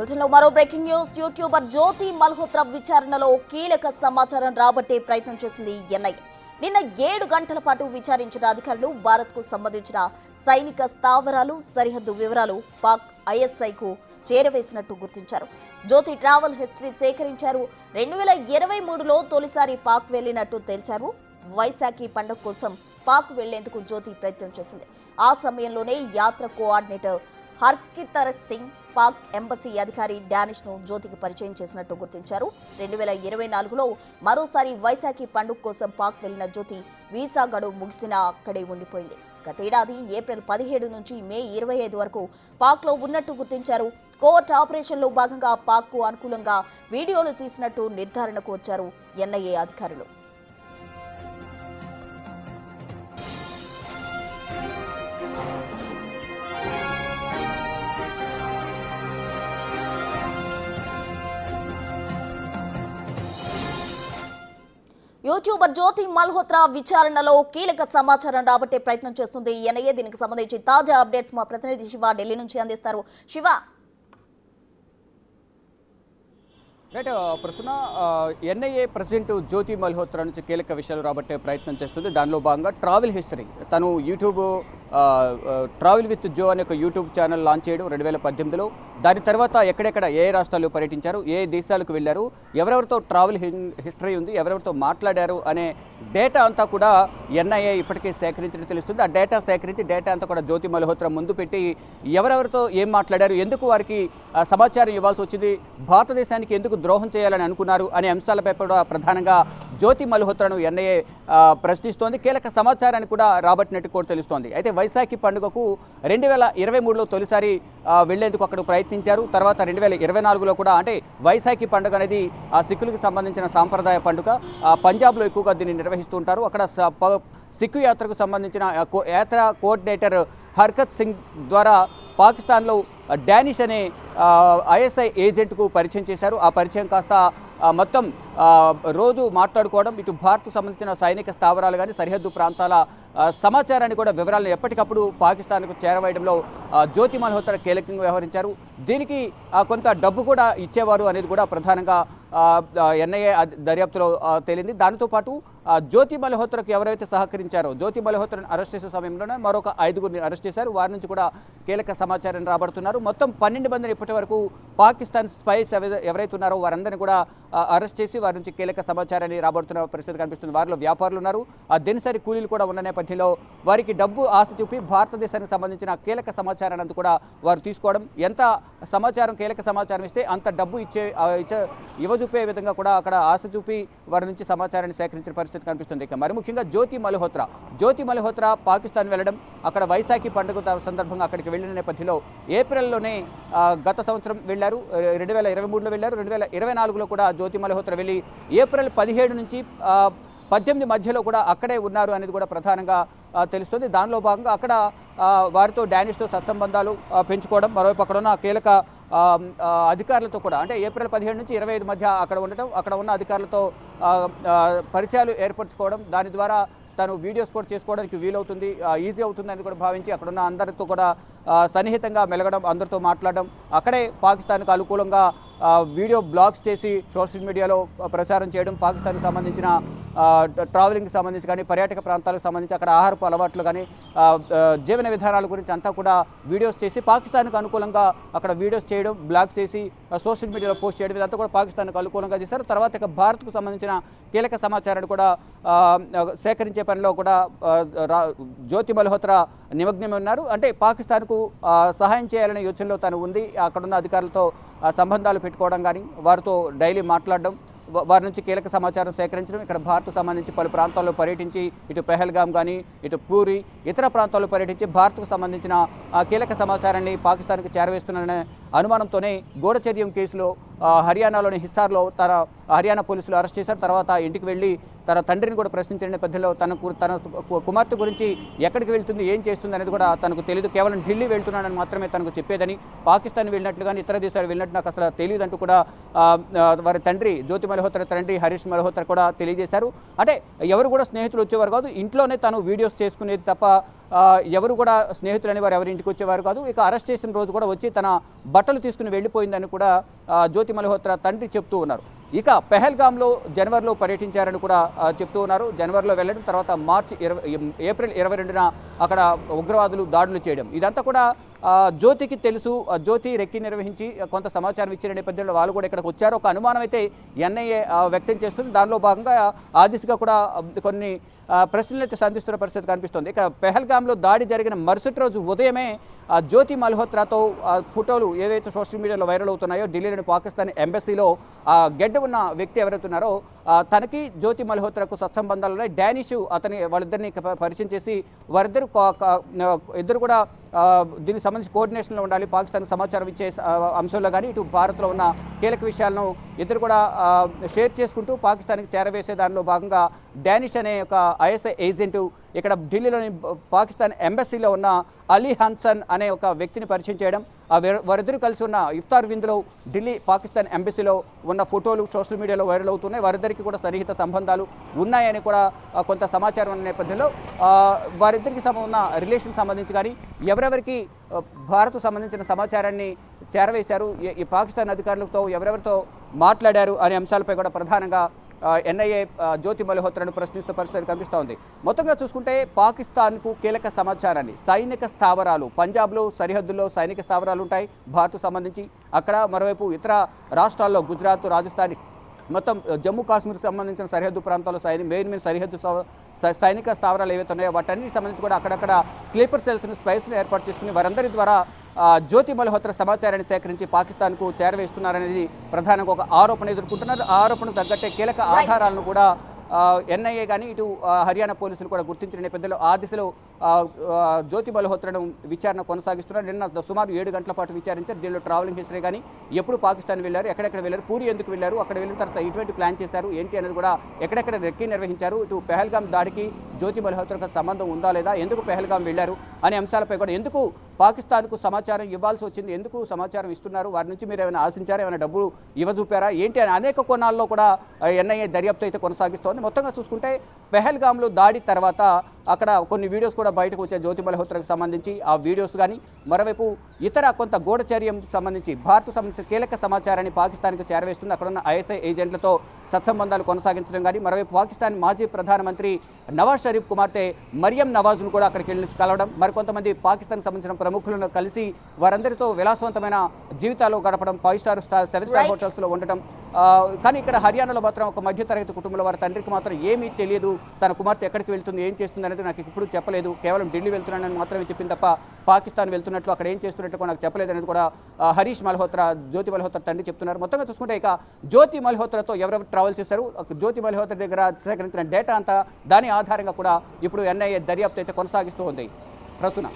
బులెటిన్లో మరో breaking news. YouTuber జ్యోతి మల్హోత్రా విచారణలో కీలక సమాచారం రాబట్టే ప్రయత్నం చేసింది ఎన్ఐఏ. నిన్న 7 గంటల పాటు విచారించిన అధికారులు భారత్కు సంబంధించిన సైనిక స్థావరాలు, సరిహద్దు వివరాలు పాక్ ఐఎస్ఐకు చేరవేసినట్టు గుర్తించారు. జ్యోతి ట్రావెల్ హిస్టరీ సేకరించారు. 2023లో తొలిసారి పాక్ వెళ్లినట్టు తేల్చారు. వైశాఖి పండుగ కోసం పాక్ వెళ్లేందుకు జ్యోతి ప్రయత్నం చేసింది. ఆ సమయంలోనే యాత్ర కోఆర్డినేటర్ హర్కితర్ సింగ్ పాక్ ఎంబసీ అధికారి డానిష్ ను జ్యోతికి పరిచయం చేసినట్టు గుర్తించారు. 2024లో మరోసారి వైశాఖి పండుగ కోసం పాక్ వెళ్లిన జ్యోతి వీసా గడువు ముగిసినా అక్కడే ఉండిపోయింది. గతేడాది ఏప్రిల్ 17 నుంచి మే 25 వరకు పాక్లో ఉన్నట్టు గుర్తించారు. కోర్ట్ ఆపరేషన్లో భాగంగా పాక్కు అనుకూలంగా వీడియోలు తీసినట్టు నిర్ధారణకు వచ్చారు ఎన్ఐఏ అధికారులు. యూట్యూబర్ జ్యోతి మల్హోత్రా విచారణలో కీలక సమాచారం రాబట్టే ప్రయత్నం చేస్తుంది ఎన్ఐఏ. దీనికి సంబంధించి తాజా అప్డేట్స్ మా ప్రతినిధి శివ ఢిల్లీ నుంచి అందిస్తారు. శివ, రైట్ ప్రస్తుతం ఎన్ఐఏ ప్రెసిడెంట్ జ్యోతి మల్హోత్రా నుంచి కీలక విషయాలు రాబట్టే ప్రయత్నం చేస్తుంది. దానిలో భాగంగా ట్రావెల్ హిస్టరీ, తను యూట్యూబ్ ట్రావెల్ విత్ జో అనే ఒక యూట్యూబ్ ఛానల్ లాంచ్ చేయడం 2018లో. దాని తర్వాత ఎక్కడెక్కడ ఏ రాష్ట్రాలు పర్యటించారు, ఏ దేశాలకు వెళ్ళారు, ఎవరెవరితో ట్రావెల్ హిస్టరీ ఉంది, ఎవరెవరితో మాట్లాడారు అనే డేటా అంతా కూడా ఎన్ఐఏ ఇప్పటికే సేకరించడం తెలుస్తుంది. ఆ డేటా సేకరించి డేటా అంతా కూడా జ్యోతి మల్హోత్రా ముందు పెట్టి ఎవరెవరితో ఏం మాట్లాడారు, ఎందుకు వారికి సమాచారం ఇవ్వాల్సి వచ్చింది, భారతదేశానికి ఎందుకు ద్రోహం చేయాలని అనుకున్నారు అనే అంశాలపై కూడా ప్రధానంగా జ్యోతి మల్హోత్రాను ఎన్ఐఏ ప్రశ్నిస్తోంది. కీలక సమాచారాన్ని కూడా రాబట్టినట్టు కూడా తెలుస్తోంది. అయితే వైశాఖి పండుగకు 2023లో తొలిసారి వెళ్లేందుకు అక్కడ ప్రయత్నించారు. తర్వాత 2024లో కూడా, అంటే వైశాఖి పండుగ అనేది సిక్కులకు సంబంధించిన సాంప్రదాయ పండుగ. పంజాబ్లో ఎక్కువగా దీన్ని నిర్వహిస్తూ ఉంటారు. అక్కడ సిక్కు యాత్రకు సంబంధించిన యాత్ర కోఆర్డినేటర్ హర్కత్ సింగ్ ద్వారా పాకిస్తాన్లో డానిష్ అనే ఐఎస్ఐ ఏజెంట్కు పరిచయం చేశారు. ఆ పరిచయం కాస్త మొత్తం రోజు మాట్లాడుకోవడం, ఇటు భారత్కు సంబంధించిన సైనిక స్థావరాలు కానీ సరిహద్దు ప్రాంతాల సమాచారాన్ని కూడా వివరాలను ఎప్పటికప్పుడు పాకిస్తాన్కు చేరవేయడంలో జ్యోతి మల్హోత్రా కీలకంగా వ్యవహరించారు. దీనికి కొంత డబ్బు కూడా ఇచ్చేవారు అనేది కూడా ప్రధానంగా ఎన్ఐఏ దర్యాప్తులో తేలింది. దాంతోపాటు జ్యోతి మల్హోత్రాకు ఎవరైతే సహకరించారో, జ్యోతి మల్హోత్రాను అరెస్ట్ చేసే సమయంలోనే మరొక 5గురిని అరెస్ట్ చేశారు. వారి నుంచి కూడా కీలక సమాచారం రాబడుతున్నారు. మొత్తం 12 మందిని ఇప్పటి వరకు పాకిస్తాన్ స్పైస్ ఎవరైతే ఉన్నారో వారందరినీ కూడా అరెస్ట్ చేసి వారి నుంచి కీలక సమాచారాన్ని రాబడుతున్న పరిస్థితి కనిపిస్తుంది. వారిలో వ్యాపారులు ఉన్నారు, దినసరి కూలీలు కూడా ఉన్న నేపథ్యంలో వారికి డబ్బు ఆశ చూపి భారతదేశానికి సంబంధించిన కీలక సమాచారాన్ని అంతా కూడా వారు తీసుకోవడం, ఎంత సమాచారం కీలక సమాచారం ఇస్తే అంత డబ్బు ఇవ్వజూపే విధంగా కూడా అక్కడ ఆశ చూపి వారి నుంచి సమాచారాన్ని సేకరించిన పరిస్థితి కనిపిస్తుంది. ఇక మరి ముఖ్యంగా జ్యోతి మల్హోత్రా పాకిస్తాన్ వెళ్ళడం, అక్కడ వైశాఖి పండుగ సందర్భంగా అక్కడికి వెళ్ళిన నేపథ్యంలో ఏప్రిల్లోనే గత సంవత్సరం వెళ్ళారు. 2023లో వెళ్ళారు. 2024లో కూడా జ్యోతి మల్హోత్రా వెళ్ళి ఏప్రిల్ 17 నుంచి 18 మధ్యలో కూడా అక్కడే ఉన్నారు అనేది కూడా ప్రధానంగా తెలుస్తుంది. దానిలో భాగంగా అక్కడ వారితో డానిష్తో సత్సంబంధాలు పెంచుకోవడం, మరోవైపు అక్కడ ఉన్న కీలక అధికారులతో కూడా, అంటే ఏప్రిల్ 17 నుంచి 25 మధ్య అక్కడ ఉండటం, అక్కడ ఉన్న అధికారులతో పరిచయాలు ఏర్పరచుకోవడం, దాని ద్వారా తను వీడియోస్ కూడా చేసుకోవడానికి వీలవుతుంది, ఈజీ అవుతుంది అని కూడా భావించి అక్కడున్న అందరితో కూడా సన్నిహితంగా మెలగడం, అందరితో మాట్లాడడం, అక్కడే పాకిస్తాన్కు అనుకూలంగా వీడియో బ్లాగ్స్ చేసి సోషల్ మీడియాలో ప్రచారం చేయడం, పాకిస్తాన్కి సంబంధించిన ట్రావెలింగ్కి సంబంధించి కానీ పర్యాటక ప్రాంతాలకు సంబంధించి అక్కడ ఆహారపు అలవాట్లు కానీ జీవన విధానాల గురించి అంతా కూడా వీడియోస్ చేసి పాకిస్తాన్కు అనుకూలంగా అక్కడ వీడియోస్ చేయడం, బ్లాగ్స్ చేసి సోషల్ మీడియాలో పోస్ట్ చేయడం, ఇదంతా కూడా పాకిస్తాన్కు అనుకూలంగా చేస్తారు. తర్వాత ఇక భారత్కు సంబంధించిన కీలక సమాచారాన్ని కూడా సేకరించే పనిలో కూడా జ్యోతి మల్హోత్రా నిమగ్నమై ఉన్నారు. అంటే పాకిస్తాన్కు సహాయం చేయాలనే యోచనలో తను ఉంది. అక్కడున్న అధికారులతో సంబంధాలు పెట్టుకోవడం కానీ, వారితో డైలీ మాట్లాడడం, వారి నుంచి కీలక సమాచారం సేకరించడం, ఇక్కడ భారత్కు సంబంధించి పలు ప్రాంతాల్లో పర్యటించి ఇటు పెహల్గామ్ కానీ ఇటు పూరి ఇతర ప్రాంతాల్లో పర్యటించి భారత్కు సంబంధించిన కీలక సమాచారాన్ని పాకిస్తాన్కి చేరవేస్తున్నారనే అనుమానంతోనే గూఢచర్యం కేసులో హర్యానాలోని హిస్సార్లో తన హర్యానా పోలీసులు అరెస్ట్ చేశారు. తర్వాత ఇంటికి వెళ్ళి తన తండ్రిని కూడా ప్రశ్నించిన నేపథ్యంలో తన కుమార్తె గురించి ఎక్కడికి వెళ్తుంది, ఏం చేస్తుంది అనేది కూడా తనకు తెలియదు, కేవలం ఢిల్లీ వెళ్తున్నానని మాత్రమే తనకు చెప్పేదని, పాకిస్తాన్ వెళ్ళినట్లు కానీ ఇతర దేశాలు వెళ్ళినట్టు నాకు అసలు తెలియదు అంటూ కూడా వారి తండ్రి జ్యోతి మల్హోత్రా తండ్రి హరీష్ మల్హోత్రా కూడా తెలియజేశారు. అంటే ఎవరు కూడా స్నేహితులు వచ్చేవారు కాదు, ఇంట్లోనే తను వీడియోస్ చేసుకునేది తప్ప ఎవరు కూడా స్నేహితులు అనేవారు ఎవరి ఇంటికి వచ్చేవారు కాదు. ఇక అరెస్ట్ చేసిన రోజు కూడా వచ్చి తన బట్టలు తీసుకుని వెళ్ళిపోయిందని కూడా జ్యోతి మల్హోత్రా తండ్రి చెప్తూ ఉన్నారు. ఇక పెహల్గాంలో జనవరిలో పర్యటించారని కూడా చెప్తూ ఉన్నారు. జనవరిలో వెళ్ళడం, తర్వాత ఏప్రిల్ 22న అక్కడ ఉగ్రవాదులు దాడులు చేయడం, ఇదంతా కూడా జ్యోతికి తెలుసు. జ్యోతి రెక్కి నిర్వహించి కొంత సమాచారం ఇచ్చిన నేపథ్యంలో వాళ్ళు కూడా ఇక్కడికి వచ్చారు. ఒక అనుమానం అయితే ఎన్ఐఏ వ్యక్తం చేస్తుంది. దానిలో భాగంగా ఆ దిశగా కూడా కొన్ని ప్రశ్నలు అయితే సంధిస్తున్న పరిస్థితి కనిపిస్తుంది. ఇక పెహల్గాంలో దాడి జరిగిన మరుసటి రోజు ఉదయమే జ్యోతి మల్హోత్రాతో ఫోటోలు ఏవైతే సోషల్ మీడియాలో వైరల్ అవుతున్నాయో, ఢిల్లీలోని పాకిస్తాన్ ఎంబసీలో గెడ్డ ఉన్న వ్యక్తి ఎవరైతున్నారో తనకి జ్యోతి మల్హోత్రాకు సత్సంబంధాలు ఉన్నాయి. డానిష్ వాళ్ళిద్దరిని పరిచయం చేసి ఇద్దరు కూడా దీనికి సంబంధించి కోఆర్డినేషన్లో ఉండాలి, పాకిస్తాన్ సమాచారం ఇచ్చే అంశంలో కానీ ఇటు భారత్లో ఉన్న కీలక విషయాలను ఇద్దరు కూడా షేర్ చేసుకుంటూ పాకిస్తాన్కి చేరవేసే దానిలో భాగంగా డానిష్ అనే ఒక ఐఎస్ఐ ఏజెంటు ఇక్కడ ఢిల్లీలోని పాకిస్తాన్ ఎంబసీలో ఉన్న అలీ హన్సన్ అనే ఒక వ్యక్తిని పరిచయం చేయడం, వారిద్దరూ కలిసి ఉన్న ఇఫ్తార్ విందులో ఢిల్లీ పాకిస్తాన్ ఎంబసీలో ఉన్న ఫోటోలు సోషల్ మీడియాలో వైరల్ అవుతున్నాయి. వారిద్దరికి కూడా సన్నిహిత సంబంధాలు ఉన్నాయని కూడా కొంత సమాచారం ఉన్న నేపథ్యంలో వారిద్దరికి ఉన్న రిలేషన్ సంబంధించి కానీ ఎవరెవరికి భారత్కు సంబంధించిన సమాచారాన్ని చేరవేశారు, ఈ పాకిస్తాన్ అధికారులతో ఎవరెవరితో మాట్లాడారు అనే అంశాలపై కూడా ప్రధానంగా ఎన్ఐఏ జ్యోతి మల్హోత్రాను ప్రశ్నిస్తున్న పరిస్థితి కనిపిస్తోంది. మొత్తంగా చూసుకుంటే పాకిస్తాన్కు కీలక సమాచారాన్ని, సైనిక స్థావరాలు, పంజాబ్లో సరిహద్దుల్లో సైనిక స్థావరాలు ఉంటాయి భారత్కు సంబంధించి, అక్కడ మరోవైపు ఇతర రాష్ట్రాల్లో గుజరాత్, రాజస్థాన్, మొత్తం జమ్మూ కాశ్మీర్కి సంబంధించిన సరిహద్దు ప్రాంతాల్లో మెయిన్ సరిహద్దు సైనిక స్థావరాలు ఏవైతే ఉన్నాయో వాటన్నిటికి సంబంధించి కూడా అక్కడక్కడ స్లీపర్ సెల్స్ని, స్పైస్ని ఏర్పాటు చేసుకుని వారందరి ద్వారా జ్యోతి మల్హోత్రా సమాచారాన్ని సేకరించి పాకిస్తాన్కు చేరవేస్తున్నారనేది ప్రధానంగా ఒక ఆరోపణ ఎదుర్కొంటున్నారు. ఆ ఆరోపణకు తగ్గట్టే కీలక ఆధారాలను కూడా ఎన్ఐఏ కానీ ఇటు హర్యానా పోలీసులు కూడా గుర్తించిన నేపథ్యంలో ఆ దిశలో జ్యోతి మల్హోత్రాను విచారణ కొనసాగిస్తున్నారు. నిన్న సుమారు 7 గంటల పాటు విచారించారు. దీనిలో ట్రావెలింగ్ హిస్టరీ కానీ, ఎప్పుడు పాకిస్తాన్ వెళ్ళారు, ఎక్కడెక్కడ వెళ్ళారు, పూరి ఎందుకు వెళ్ళారు, అక్కడ వెళ్ళిన తర్వాత ఎటువంటి ప్లాన్ చేశారు ఏంటి అనేది కూడా, ఎక్కడెక్కడ రెక్కి నిర్వహించారు, ఇటు పెహల్గాం దాడికి జ్యోతి మల్హోత్రాకు సంబంధం ఉందా లేదా, ఎందుకు పెహల్గాం వెళ్ళారు అనే అంశాలపై కూడా, ఎందుకు పాకిస్తాన్కు సమాచారం ఇవ్వాల్సి వచ్చింది, ఎందుకు సమాచారం ఇస్తున్నారు, వారి నుంచి మీరు ఏమైనా ఆశించారా, ఏమైనా డబ్బులు ఇవ్వజూపారా ఏంటి అని అనేక కోణాల్లో కూడా ఎన్ఐఏ దర్యాప్తు అయితే కొనసాగిస్తోంది. మొత్తంగా చూసుకుంటే పెహల్గాంలో దాడి తర్వాత అక్కడ కొన్ని వీడియోస్ కూడా బయటకు వచ్చే జ్యోతి మల్హోత్రాకు సంబంధించి ఆ వీడియోస్ కానీ, మరోవైపు ఇతర కొంత గూఢచర్యం సంబంధించి భారత్కు సంబంధించిన కీలక సమాచారాన్ని పాకిస్తాన్కి చేరవేస్తుంది. అక్కడున్న ఐఎస్ఐ ఏజెంట్లతో సత్సంబంధాలు కొనసాగించడం కానీ, మరోవైపు పాకిస్తాన్ మాజీ ప్రధానమంత్రి నవాజ్ షరీఫ్ కుమార్తె మరియం నవాజ్ను కూడా అక్కడికి వెళ్ళి కలవడం, మరికొంతమంది పాకిస్తాన్కి సంబంధించిన ప్రముఖులను కలిసి వారందరితో విలాసవంతమైన జీవితాలు గడపడం, 5 స్టార్ 7 స్టార్ హోటల్స్లో ఉండటం. కానీ ఇక్కడ హర్యానాలో మాత్రం ఒక మధ్యతరగతి కుటుంబంలో వారి తండ్రికి మాత్రం ఏమీ తెలియదు, తన కుమార్తె ఎక్కడికి వెళ్తుంది, ఏం చేస్తుంది అనేది నాకు ఇప్పుడు చెప్పలేదు, కేవలం ఢిల్లీ వెళ్తున్నానని మాత్రమే చెప్పింది తప్ప పాకిస్తాన్ వెళ్తున్నట్లు, అక్కడ ఏం చేస్తున్నట్లు నాకు చెప్పలేదు అనేది కూడా హరీష్ మల్హోత్రా, జ్యోతి మల్హోత్రా తండ్రి చెప్తున్నారు. మొత్తంగా చూసుకుంటే ఇక జ్యోతి మల్హోత్రాతో ఎవరెవరు ట్రావెల్ చేస్తారు, జ్యోతి మల్హోత్రా దగ్గర సేకరించిన డేటా అంతా దాని ఆధారంగా కూడా ఇప్పుడు ఎన్ఐఏ దర్యాప్తు అయితే కొనసాగిస్తూ ఉంది. ప్రస్తుతం